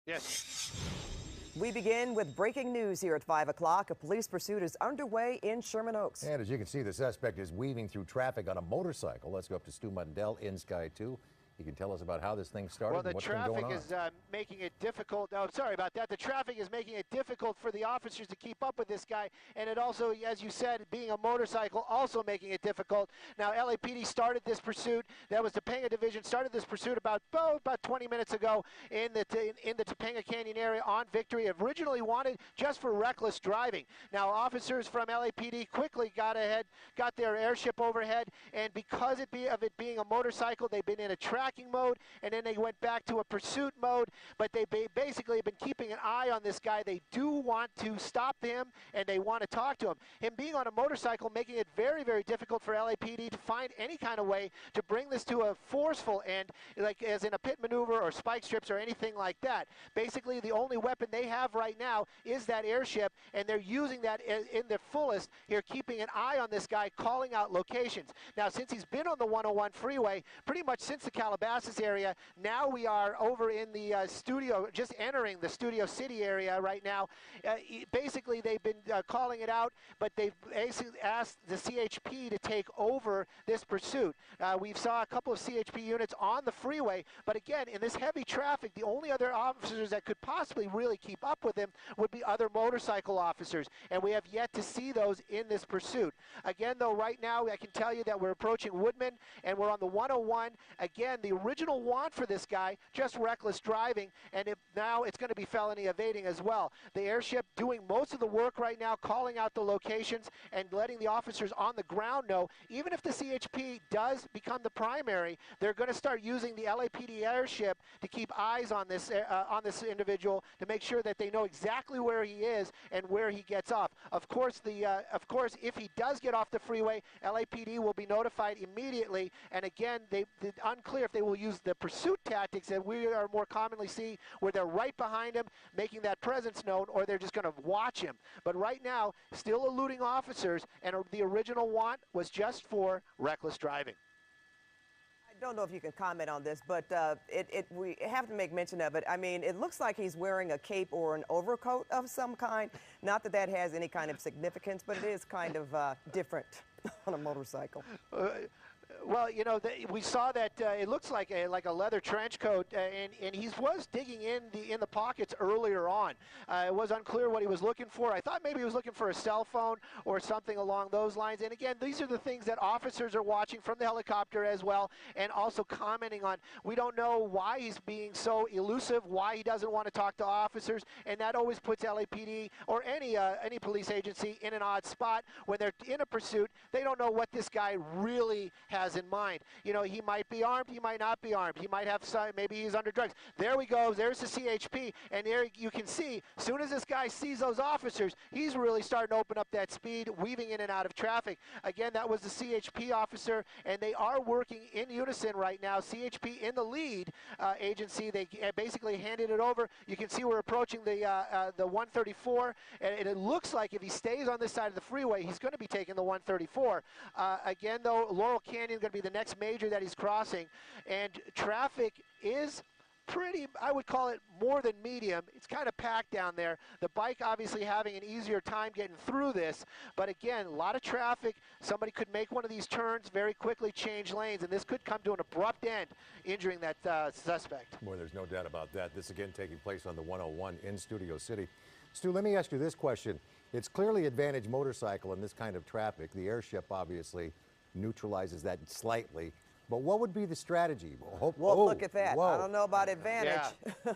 Yes. We begin with breaking news here at 5 o'clock. A police pursuit is underway in Sherman Oaks. And as you can see, the suspect is weaving through traffic on a motorcycle. Let's go up to Stu Mundell in Sky 2. He can tell us about how this thing started and what's been going on. Well, the traffic is making it difficult. Oh, sorry about that. The traffic is making it difficult for the officers to keep up with this guy. And it also, as you said, being a motorcycle, also making it difficult. Now, LAPD started this pursuit. That was the Topanga Division started this pursuit about 20 minutes ago in the Topanga Canyon area on Victory. Originally wanted just for reckless driving. Now, officers from LAPD quickly got their airship overhead. And because of it being a motorcycle, they've been in a tracking mode, and then they went back to a pursuit mode, but they basically have been keeping an eye on this guy. They do want to stop him, and they want to talk to him. Him being on a motorcycle making it very, very difficult for LAPD to find any kind of way to bring this to a forceful end, like as in a pit maneuver or spike strips or anything like that. Basically, the only weapon they have right now is that airship, and they're using that in their fullest here, keeping an eye on this guy, calling out locations. Now, since he's been on the 101 freeway pretty much since the Calabasas area, now we are over in the studio, just entering the Studio City area right now. Basically, they've been calling it out, but they've basically asked the CHP to take over this pursuit. We've saw a couple of CHP units on the freeway, but again, in this heavy traffic, the only other officers that could possibly really keep up with him would be other motorcycle officers, and we have yet to see those in this pursuit. Again, though, right now, I can tell you that we're approaching Woodman, and we're on the 101. Again, the original want for this guy, just reckless driving, and now it's going to be felony evading as well. The airship doing most of the work right now, calling out the locations and letting the officers on the ground know, even if the CHP does become the primary, they're going to start using the LAPD airship to keep eyes on this individual to make sure that they know exactly where he is and where he gets off. Of course, if he does get off the freeway, LAPD will be notified immediately, and again, it's unclear if they will use the pursuit tactics that we are more commonly see, where they're right behind him, making that presence known, or they're just going to watch him. But right now, still eluding officers, and the original want was just for reckless driving. I don't know if you can comment on this, but we have to make mention of it. I mean, it looks like he's wearing a cape or an overcoat of some kind. Not that that has any kind of significance, but it is kind of different on a motorcycle. Well, you know, we saw that it looks like a leather trench coat, and he was digging in the pockets earlier on. It was unclear what he was looking for. I thought maybe he was looking for a cell phone or something along those lines. And again, these are the things that officers are watching from the helicopter as well, and also commenting on. We don't know why he's being so elusive, why he doesn't want to talk to officers, and that always puts LAPD or any police agency in an odd spot when they're in a pursuit. They don't know what this guy really has in mind. You know, he might be armed, he might not be armed, he might have some, maybe he's under drugs. There we go, there's the CHP, and there you can see, as soon as this guy sees those officers, he's really starting to open up that speed, weaving in and out of traffic. Again, that was the CHP officer, and they are working in unison right now. CHP in the lead agency, they basically handed it over. You can see we're approaching the 134, and it looks like if he stays on this side of the freeway, he's going to be taking the 134. Again, though, Laurel Canyon going to be the next major that he's crossing, and traffic is pretty, I would call it more than medium. It's kind of packed down there. The bike obviously having an easier time getting through this, but again, a lot of traffic. Somebody could make one of these turns, very quickly change lanes, and this could come to an abrupt end, injuring that suspect. Boy, there's no doubt about that. This again taking place on the 101 in Studio City. Stu, let me ask you this question. It's clearly advantage motorcycle in this kind of traffic. The airship obviously neutralizes that slightly, but what would be the strategy? Well, look at that. I don't know about advantage. Yeah.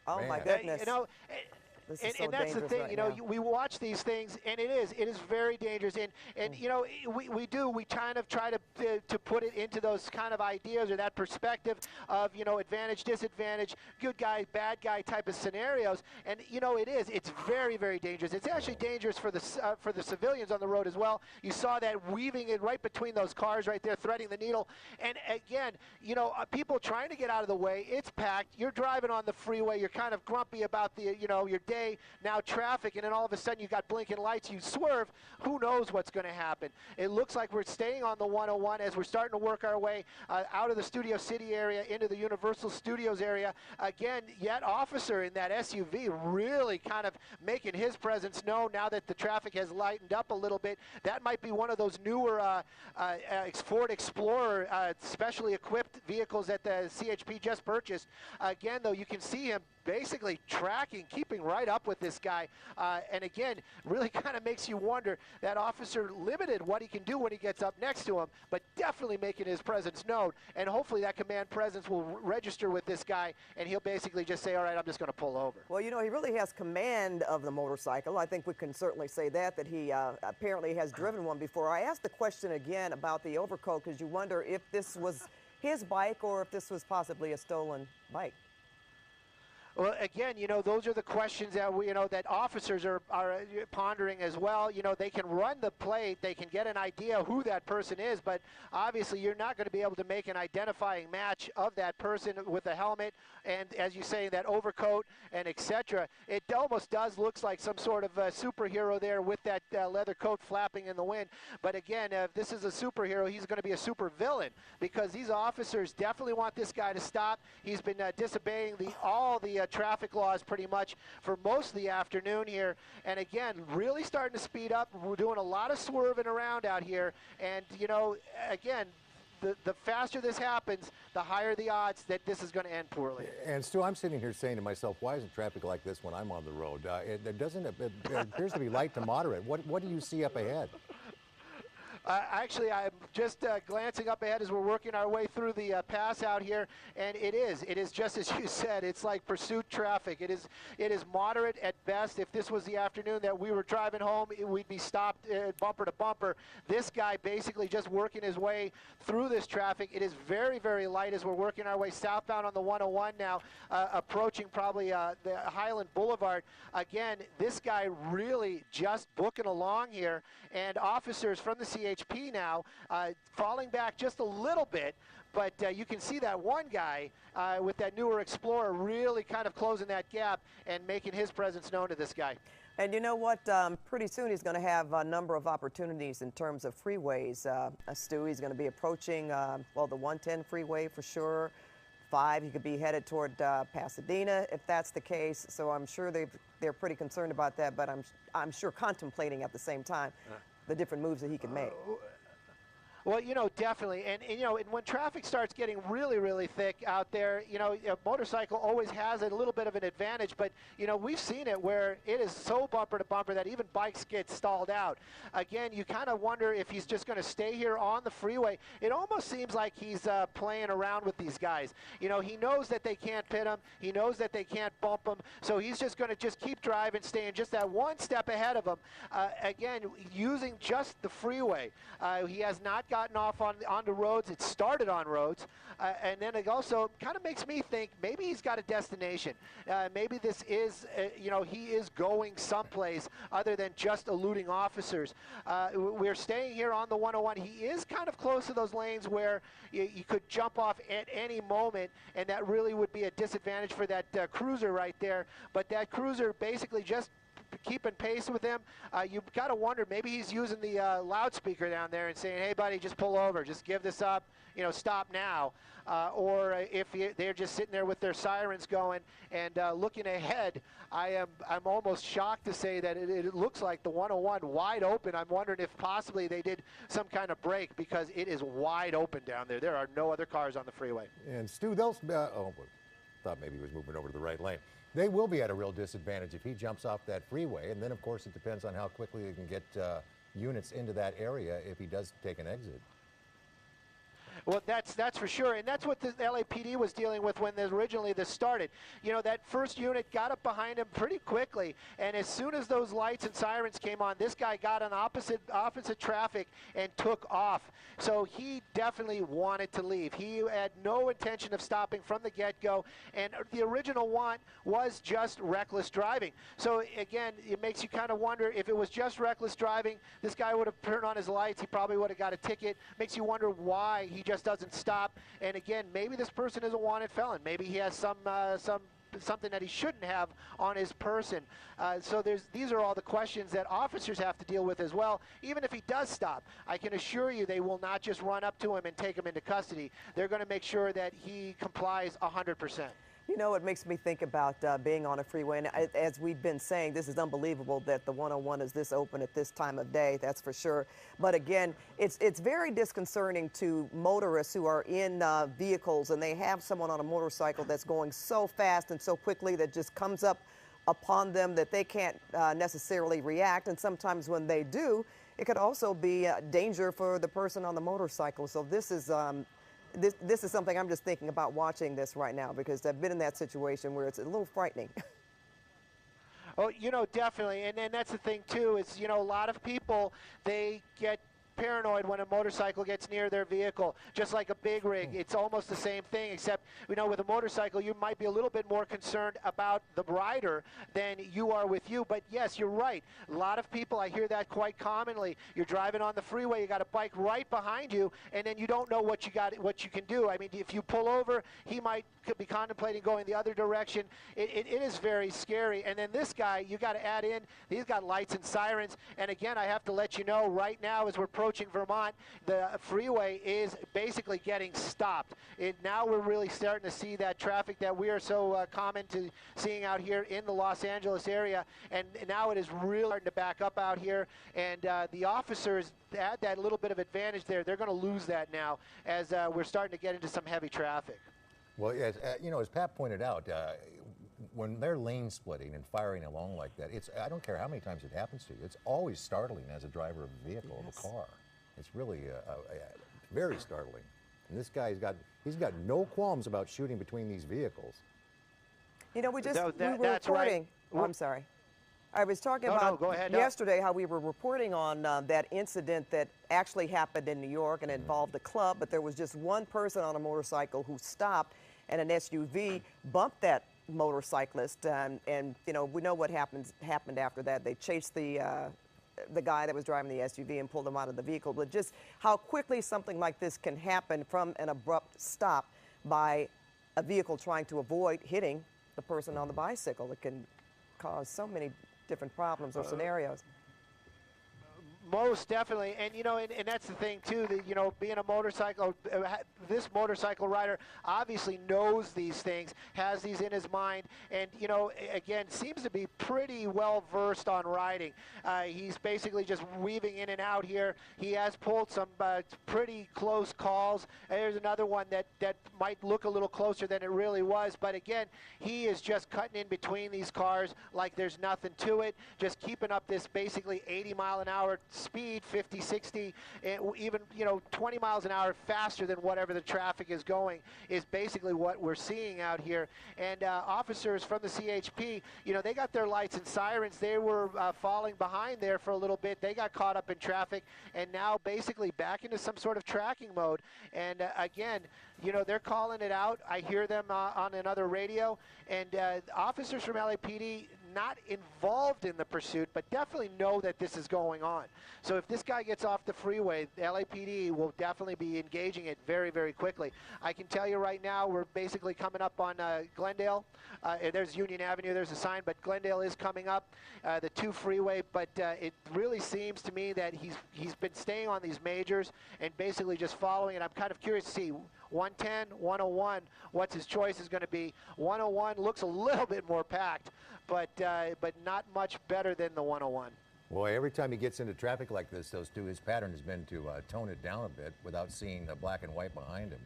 Oh, my goodness. You know, and that's the thing, right you know, now. we watch these things, and it is very dangerous. And you know, we kind of try to put it into those kind of ideas or that perspective of, you know, advantage, disadvantage, good guy, bad guy type of scenarios. And you know, it's very, very dangerous. It's actually dangerous for the civilians on the road as well. You saw that weaving it right between those cars right there, threading the needle. And again, you know, people trying to get out of the way. It's packed. You're driving on the freeway. You're kind of grumpy about the, you know, your day. day, now traffic, and then all of a sudden you got blinking lights, you swerve, who knows what's going to happen. It looks like we're staying on the 101 as we're starting to work our way out of the Studio City area into the Universal Studios area. Again, yet officer in that SUV really kind of making his presence known now that the traffic has lightened up a little bit. That might be one of those newer Ford Explorer specially equipped vehicles that the CHP just purchased. Again, though, you can see him basically tracking, keeping right up with this guy. And again, really kind of makes you wonder, that officer limited what he can do when he gets up next to him, but definitely making his presence known. And hopefully that command presence will register with this guy, and he'll basically just say, all right, I'm just going to pull over. Well, you know, he really has command of the motorcycle. I think we can certainly say that he apparently has driven one before. I asked the question again about the overcoat because you wonder if this was his bike or if this was possibly a stolen bike. Well, again, you know, those are the questions that that officers are pondering as well. You know, they can run the plate, they can get an idea who that person is, but obviously you're not going to be able to make an identifying match of that person with a helmet and, as you say, that overcoat and etc. It almost does looks like some sort of superhero there with that leather coat flapping in the wind. But again, if this is a superhero, he's going to be a super villain, because these officers definitely want this guy to stop. He's been disobeying all the traffic laws pretty much for most of the afternoon here, and again, really starting to speed up. We're doing a lot of swerving around out here, and you know, again, the faster this happens, the higher the odds that this is going to end poorly. And Stu, I'm sitting here saying to myself, why isn't traffic like this when I'm on the road? It appears to be light to moderate. What do you see up ahead? Actually, I'm just glancing up ahead as we're working our way through the pass out here, and it is just as you said. It's like pursuit traffic. It is moderate at best. If this was the afternoon that we were driving home, we'd be stopped bumper to bumper. This guy basically just working his way through this traffic. It is very, very light as we're working our way southbound on the 101 now, approaching probably the Highland Boulevard. Again, this guy really just booking along here, and officers from the CHP now falling back just a little bit, but you can see that one guy with that newer Explorer really kind of closing that gap and making his presence known to this guy. And you know what? Pretty soon he's going to have a number of opportunities in terms of freeways. Stu, he's going to be approaching, well, the 110 freeway for sure. 5, he could be headed toward Pasadena if that's the case. So I'm sure they're pretty concerned about that, but I'm sure contemplating at the same time the different moves that he can make. Well, you know, definitely. And you know, when traffic starts getting really, really thick out there, you know, a motorcycle always has a little bit of an advantage. But, you know, we've seen it where it is so bumper to bumper that even bikes get stalled out. Again, you kind of wonder if he's just going to stay here on the freeway. It almost seems like he's playing around with these guys. You know, he knows that they can't pit him. He knows that they can't bump him. So he's just going to just keep driving, staying just that one step ahead of him. Again, using just the freeway. He has not gotten off onto roads. It started on roads, and then it also kind of makes me think maybe he's got a destination. Maybe this is, you know, he is going someplace other than just eluding officers. We're staying here on the 101. He is kind of close to those lanes where you could jump off at any moment, and that really would be a disadvantage for that cruiser right there. But that cruiser basically just keeping pace with him. You've got to wonder, maybe he's using the loudspeaker down there and saying, hey buddy, just pull over, just give this up, you know, stop now. Or if they're just sitting there with their sirens going and looking ahead, I'm almost shocked to say that it looks like the 101 wide open. I'm wondering if possibly they did some kind of break, because it is wide open down there. There are no other cars on the freeway. And Stu, they'll thought maybe he was moving over to the right lane. They will be at a real disadvantage if he jumps off that freeway, and then of course it depends on how quickly they can get units into that area if he does take an exit. Well, that's for sure, and that's what the LAPD was dealing with when originally this started. You know, that first unit got up behind him pretty quickly, and as soon as those lights and sirens came on, this guy got on opposite traffic and took off. So he definitely wanted to leave. He had no intention of stopping from the get-go, and the original want was just reckless driving. So again, it makes you kind of wonder, if it was just reckless driving, this guy would have turned on his lights, he probably would have got a ticket. Makes you wonder why he just doesn't stop. And again, maybe this person is a wanted felon. Maybe he has some something that he shouldn't have on his person. So these are all the questions that officers have to deal with as well. Even if he does stop, I can assure you they will not just run up to him and take him into custody. They're going to make sure that he complies 100%. You know, it makes me think about being on a freeway. And as we've been saying, this is unbelievable that the 101 is this open at this time of day, that's for sure. But again, it's very disconcerting to motorists who are in vehicles and they have someone on a motorcycle that's going so fast and so quickly that just comes up upon them that they can't necessarily react. And sometimes when they do, it could also be danger for the person on the motorcycle. So this is this is something I'm just thinking about watching this right now, because I've been in that situation where it's a little frightening. Oh, you know, definitely. And that's the thing, too, is, you know, a lot of people, they get paranoid when a motorcycle gets near their vehicle, just like a big rig. It's almost the same thing, except, you know, with a motorcycle, you might be a little bit more concerned about the rider than you are with you. But yes, you're right. A lot of people, I hear that quite commonly. You're driving on the freeway, you got a bike right behind you, and then you don't know what you can do. I mean, if you pull over, he might be contemplating going the other direction. It is very scary. And then this guy, you got to add in, he's got lights and sirens. And again, I have to let you know, right now, as we're approaching Vermont, the freeway is basically getting stopped. Now we're really starting to see that traffic that we are so common to seeing out here in the Los Angeles area, and now it is really starting to back up out here, and the officers had that little bit of advantage there. They're going to lose that now as we're starting to get into some heavy traffic. Well, yes, you know, as Pat pointed out, when they're lane splitting and firing along like that, I don't care how many times it happens to you, it's always startling as a driver of a vehicle, of a car. It's really very startling. And this guy's he's got no qualms about shooting between these vehicles. You know, we were that's reporting. right. Oh, I'm sorry. I was talking No, about go ahead, yesterday how we were reporting on that incident that actually happened in New York and involved a club, but there was just one person on a motorcycle who stopped, and an SUV bumped that motorcyclist, and you know, we know what happened after that. They chased the guy that was driving the SUV and pulled him out of the vehicle. But just how quickly something like this can happen from an abrupt stop by a vehicle trying to avoid hitting the person on the bicycle, it can cause so many different problems or scenarios. Most definitely, and you know, and that's the thing too, that, you know, being a motorcycle, this motorcycle rider obviously knows these things, has these in his mind, and you know, again, seems to be pretty well versed on riding. He's basically just weaving in and out here. He has pulled some pretty close calls. There's another one that might look a little closer than it really was, but again, he is just cutting in between these cars like there's nothing to it, just keeping up this basically 80-mile-an-hour speed, 50, 60, even, you know, 20 miles an hour faster than whatever the traffic is going is basically what we're seeing out here. And officers from the CHP, you know, they got their lights and sirens. They were falling behind there for a little bit. They got caught up in traffic and now basically back into some sort of tracking mode. And again, you know, they're calling it out. I hear them on another radio. And officers from LAPD not involved in the pursuit, but definitely know that this is going on. So if this guy gets off the freeway, the LAPD will definitely be engaging it very, very quickly. I can tell you right now, we're basically coming up on Glendale. There's Union Avenue, there's a sign, but Glendale is coming up, the 2 freeway, but it really seems to me that he's been staying on these majors and basically just following it. I'm kind of curious to see 110, 101, what's his choice is going to be. 101 looks a little bit more packed, but not much better than the 101. Boy, every time he gets into traffic like this, his pattern has been to tone it down a bit without seeing the black and white behind him.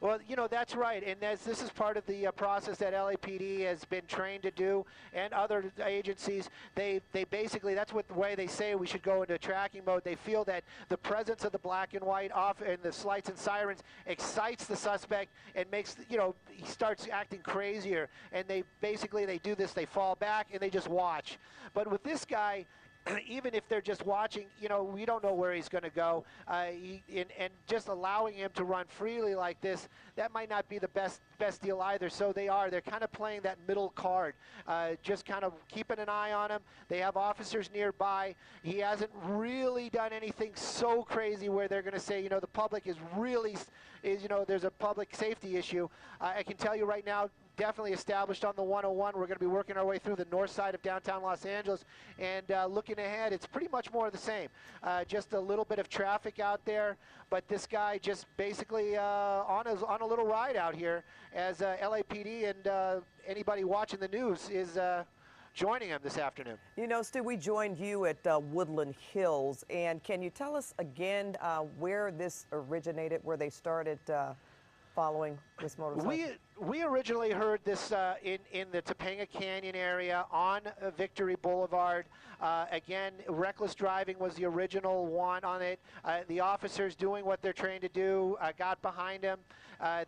Well, you know, that's right, and this is part of the process that LAPD has been trained to do, and other agencies. They basically, that's what the way they say we should go into tracking mode. They feel that the presence of the black and white off and the lights and sirens excites the suspect and makes, you know, he starts acting crazier, and they do this, they fall back and they just watch. But with this guy, even if they're just watching, you know, we don't know where he's going to go. And just allowing him to run freely like this, that might not be the best deal either. So they're kind of playing that middle card, just kind of keeping an eye on him. They have officers nearby. He hasn't really done anything so crazy where they're going to say, you know, the public is, you know, there's a public safety issue. I can tell you right now, definitely established on the 101. We're going to be working our way through the north side of downtown Los Angeles, and looking ahead, it's pretty much more of the same. Just a little bit of traffic out there, but this guy just basically on a little ride out here as LAPD and anybody watching the news is joining him this afternoon. You know, Stu, we joined you at Woodland Hills, and can you tell us again where this originated, where they started following this motorcycle? We originally heard this in the Topanga Canyon area on Victory Boulevard. Again, reckless driving was the original one on it. The officers doing what they're trained to do got behind him.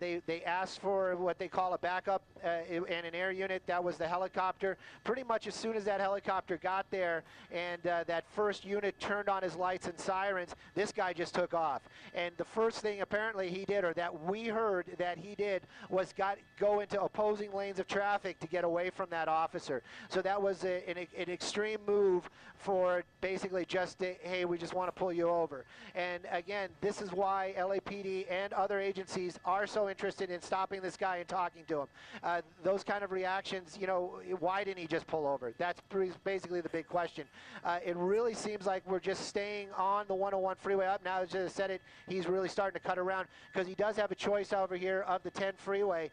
They asked for what they call a backup and an air unit. That was the helicopter. Pretty much as soon as that helicopter got there and that first unit turned on his lights and sirens, this guy just took off. And the first thing apparently he did, or that we heard that he did, was go into opposing lanes of traffic to get away from that officer. So that was an extreme move for basically just, hey, we just want to pull you over. And again, this is why LAPD and other agencies are so interested in stopping this guy and talking to him. Those kind of reactions, you know, why didn't he just pull over? That's basically the big question. It really seems like we're just staying on the 101 freeway up. Now, as I said it, he's really starting to cut around because he does have a choice over here of the 10 freeway,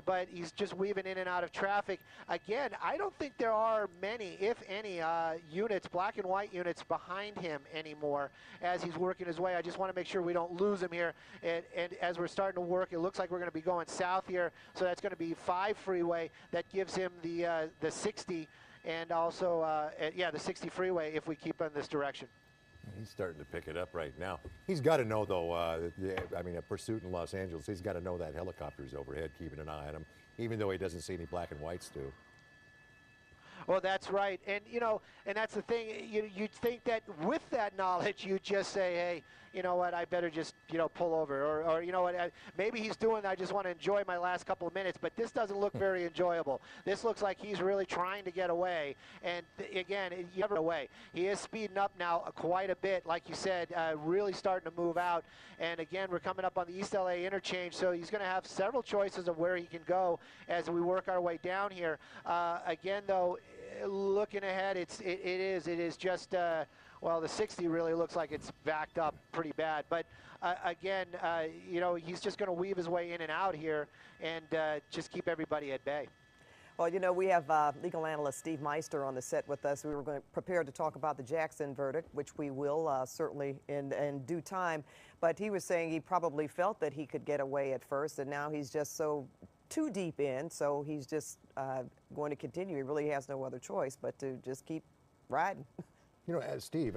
but he's just weaving in and out of traffic. Again, I don't think there are many, if any, units, black and white units behind him anymore as he's working his way. I just want to make sure we don't lose him here. And as we're starting to work, it looks like we're going to be going south here, so that's going to be 5 freeway. That gives him the 60 and also, yeah, the 60 freeway if we keep in this direction. He's starting to pick it up right now. He's got to know, though, I mean, a pursuit in Los Angeles, he's got to know that helicopter's overhead, keeping an eye on him, even though he doesn't see any black and whites, too. Well, that's right. And, you know, and that's the thing. You'd think that with that knowledge, you'd just say, hey, you know what, I better just, you know, pull over. Or you know what, maybe he's doing, I just want to enjoy my last couple of minutes. But this doesn't look very enjoyable. This looks like he's really trying to get away. And, again, you never away. He is speeding up now quite a bit, like you said, really starting to move out. And, again, we're coming up on the East LA interchange, so he's going to have several choices of where he can go as we work our way down here. Again, though, looking ahead, it is just, well, the 60 really looks like it's backed up pretty bad. But again, you know, he's just going to weave his way in and out here and just keep everybody at bay. Well, you know, we have legal analyst Steve Meister on the set with us. We were prepared to talk about the Jackson verdict, which we will certainly in due time. But he was saying he probably felt that he could get away at first, and now he's just so too deep in, so he's just going to continue. He really has no other choice but to just keep riding. You know, as Steve,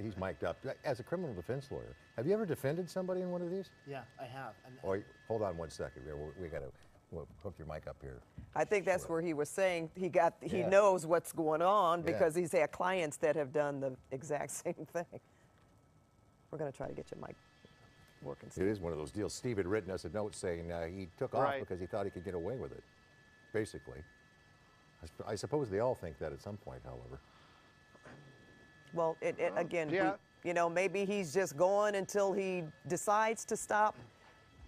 he's mic'd up, as a criminal defense lawyer, have you ever defended somebody in one of these? Yeah, I have. And hold on one second. We got to hook your mic up here. I think that's where he was saying he knows what's going on because he's had clients that have done the exact same thing. We're going to try to get your mic working. It is one of those deals. Steve had written us a note saying he took off because he thought he could get away with it, basically. I suppose they all think that at some point, however. Well, again, you know, maybe he's just going until he decides to stop,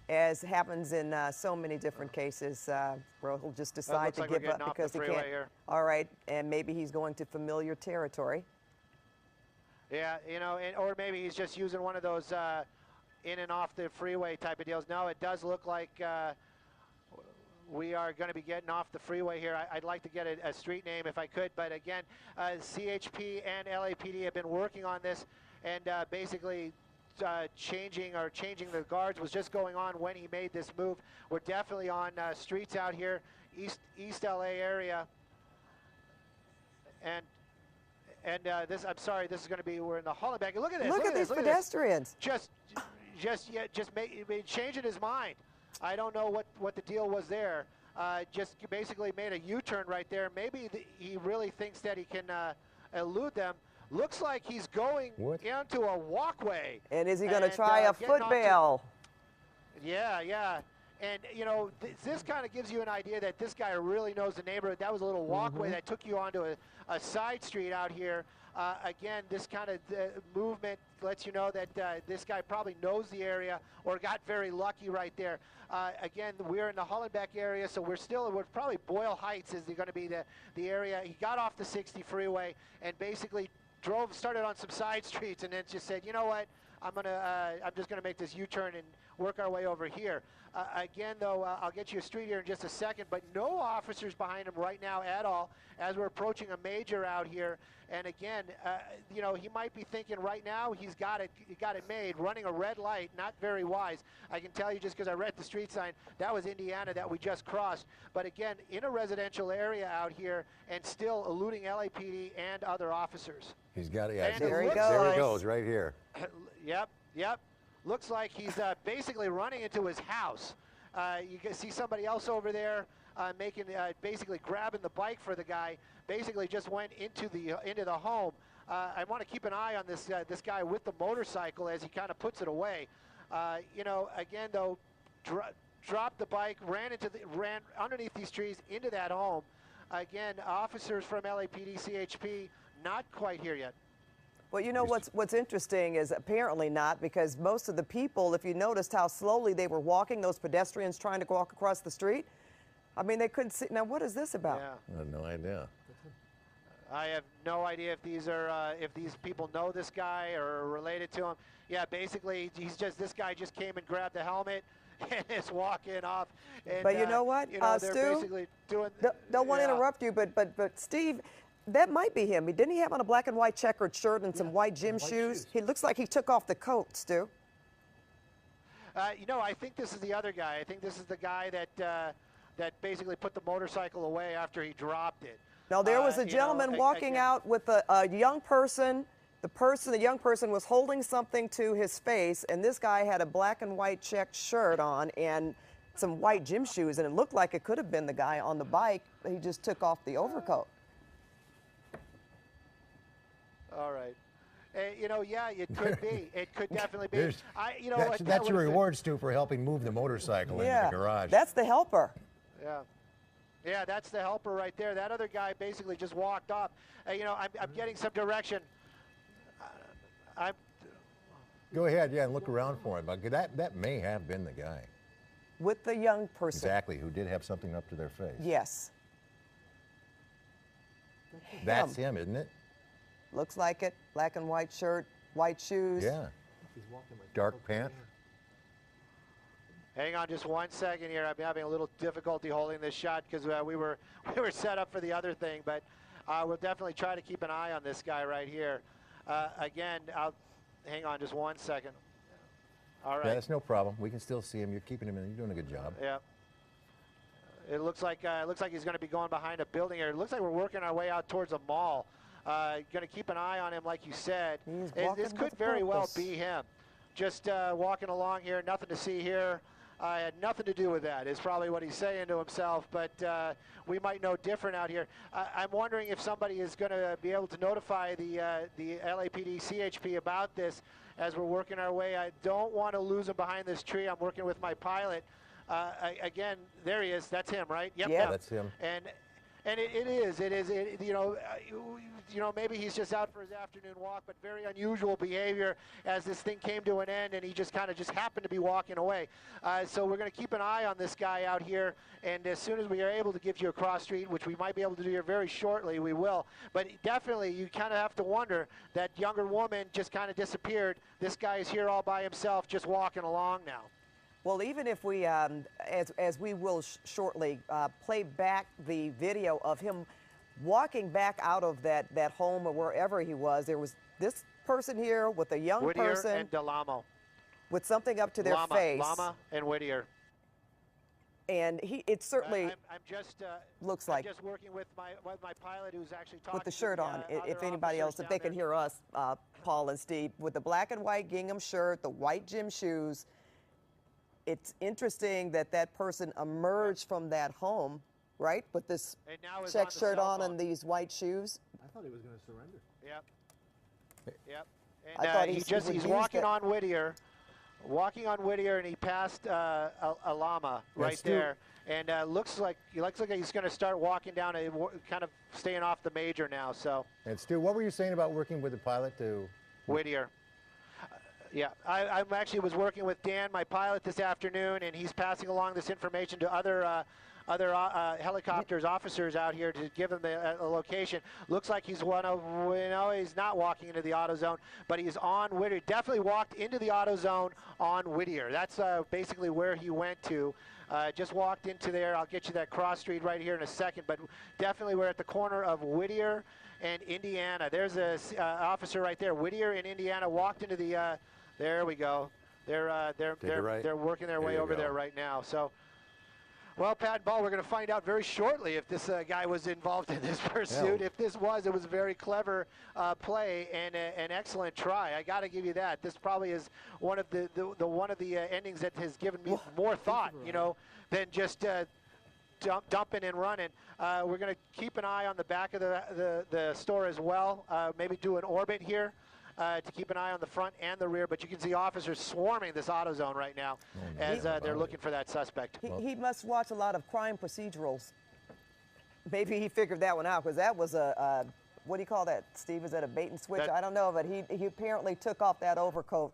as happens in so many different cases where he'll just decide to give up because he can't. All right, and maybe he's going to familiar territory. Yeah, you know, or maybe he's just using one of those in and off the freeway type of deals. No, it does look like we are going to be getting off the freeway here. I'd like to get a street name if I could, but again, CHP and LAPD have been working on this, and basically changing the guards was just going on when he made this move. We're definitely on streets out here, East LA area, and this, I'm sorry, this is going to be, we're in the Hollenbeck. Look at this. Look at these pedestrians. Just changing his mind. I don't know what the deal was there. Just basically made a U-turn right there. Maybe he really thinks that he can elude them. Looks like he's going into a walkway. And is he going to try a foot bail? Yeah. And, you know, this kind of gives you an idea that this guy really knows the neighborhood. That was a little walkway that took you onto a side street out here. Again, this kind of movement lets you know that this guy probably knows the area or got very lucky right there. Again, we're in the Hollenbeck area, so we're probably Boyle Heights is going to be the area. He got off the 60 freeway and basically started on some side streets and then just said, you know what, I'm just gonna make this U-turn and work our way over here. Again, though, I'll get you a street here in just a second, but no officers behind him right now at all as we're approaching a major out here. And again, you know, he might be thinking right now he got it made, running a red light, not very wise. I can tell you just because I read the street sign, that was Indiana that we just crossed. But again, in a residential area out here and still eluding LAPD and other officers. He's got it. Yeah, there he goes. There he goes, right here. Yep. Looks like he's basically running into his house. You can see somebody else over there basically grabbing the bike for the guy. Basically just went into the home. I want to keep an eye on this guy with the motorcycle as he kind of puts it away. You know, again though, dropped the bike, ran underneath these trees into that home. Again, officers from LAPD, CHP, not quite here yet. Well, you know what's interesting is apparently not, because most of the people, if you noticed how slowly they were walking, those pedestrians trying to walk across the street, I mean, they couldn't see. Now, what is this about? Yeah. I have no idea. I have no idea if these people know this guy or are related to him. Yeah, basically, this guy just came and grabbed the helmet and is walking off. And, but you know what, you know, they're Stu, basically doing. Don't want to interrupt you, but Steve, that might be him. Didn't he have on a black and white checkered shirt and some white gym shoes? He looks like he took off the coat, Stu. You know, I think this is the other guy. I think this is the guy that basically put the motorcycle away after he dropped it. Now, there was a gentleman walking out with a young person. The young person was holding something to his face, and this guy had a black and white checked shirt on and some white gym shoes, and it looked like it could have been the guy on the bike. He just took off the overcoat. All right. You know, yeah, it could be. It could definitely be. You know, that's your reward, Stu, for helping move the motorcycle into the garage. That's the helper. Yeah, that's the helper right there. That other guy basically just walked off. You know, I'm getting some direction. Go ahead, yeah, and look around for him. That may have been the guy. With the young person. Exactly, who did have something up to their face. Yes. That's him, isn't it? Looks like it. Black and white shirt, white shoes. Yeah. Dark pants. Hang on just 1 second here. I'm having a little difficulty holding this shot because we were set up for the other thing, but we'll definitely try to keep an eye on this guy right here. Again, hang on just 1 second. All right. Yeah, that's no problem. We can still see him. You're keeping him in. You're doing a good job. Yeah. It looks like he's going to be going behind a building here. It looks like we're working our way out towards a mall. Going to keep an eye on him, like you said. This could very well be him. Just walking along here, nothing to see here. I had nothing to do with that, is probably what he's saying to himself, but we might know different out here. I'm wondering if somebody is going to be able to notify the LAPD CHP about this as we're working our way. I don't want to lose him behind this tree. I'm working with my pilot. Again, there he is. That's him, right? Yep. Yeah, that's him. And it is, you know, maybe he's just out for his afternoon walk, but very unusual behavior as this thing came to an end and he just happened to be walking away. So we're going to keep an eye on this guy out here, and as soon as we are able to give you a cross street, which we might be able to do here very shortly, we will. But definitely, you kind of have to wonder, that younger woman just kind of disappeared. This guy is here all by himself, just walking along now. Well, even if we, as we will shortly, play back the video of him walking back out of that home or wherever he was, there was this person here with a young person. Whittier and DeLamo. With something up to their face. Lama and Whittier. And it certainly I'm just, looks like. I'm just working with my pilot who's actually talking with the shirt to on, if anybody else, if they can hear us, Paul and Steve, with the black and white gingham shirt, the white gym shoes. It's interesting that person emerged from that home, right, with this check shirt on and these white shoes. I thought he was going to surrender. Yep. And I thought he's walking on Whittier. walking on Whittier, and he passed Alama right there. And looks like he's going to start walking down, kind of staying off the major now. So. And Stu, what were you saying about working with the pilot to Whittier? Yeah, I actually was working with Dan, my pilot, this afternoon, and he's passing along this information to other helicopters, officers out here to give them the location. Looks like he's he's not walking into the auto zone, but he's on Whittier. Definitely walked into the auto zone on Whittier. That's basically where he went to. Just walked into there. I'll get you that cross street right here in a second, but definitely we're at the corner of Whittier and Indiana. There's a officer right there. Whittier and Indiana walked into the. There we go. They're working their way over there right now. So. Well, Pat Ball, we're going to find out very shortly if this guy was involved in this pursuit. Yeah. If this was, it was a very clever play and an excellent try. I got to give you that. This probably is one of the endings that has given me more thought, than just dumping and running. We're going to keep an eye on the back of the store as well. Maybe do an orbit here. To keep an eye on the front and the rear, but you can see officers swarming this auto zone right now as they're looking for that suspect. He must watch a lot of crime procedurals. Maybe he figured that one out, because that was what do you call that, Steve? Is that a bait and switch? I don't know, but he apparently took off that overcoat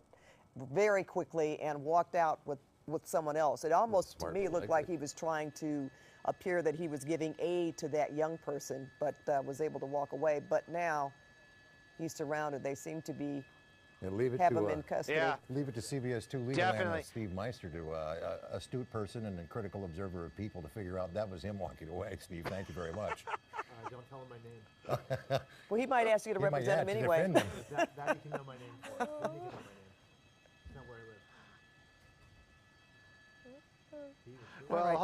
very quickly and walked out with someone else. It almost, to me, looked like he was trying to appear that he was giving aid to that young person, but was able to walk away. But now he's surrounded. They seem to be have him in custody. Yeah. Leave it to CBS 2 legal analyst Steve Meister, astute person and a critical observer of people, to figure out that was him walking away. Steve, thank you very much. Don't tell him my name. Well, he might ask you to represent him anyway. That you can know my name for. Then you can know my name. It's not where I live. Well,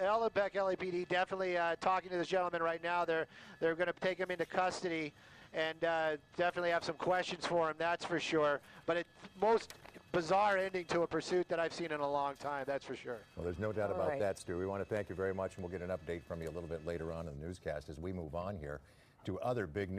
Hollenbeck LAPD definitely talking to this gentleman right now. They're going to take him into custody and definitely have some questions for him, that's for sure. But it's most bizarre ending to a pursuit that I've seen in a long time, that's for sure. Well, there's no doubt about that, Stu. We want to thank you very much, and we'll get an update from you a little bit later on in the newscast as we move on here to other big news.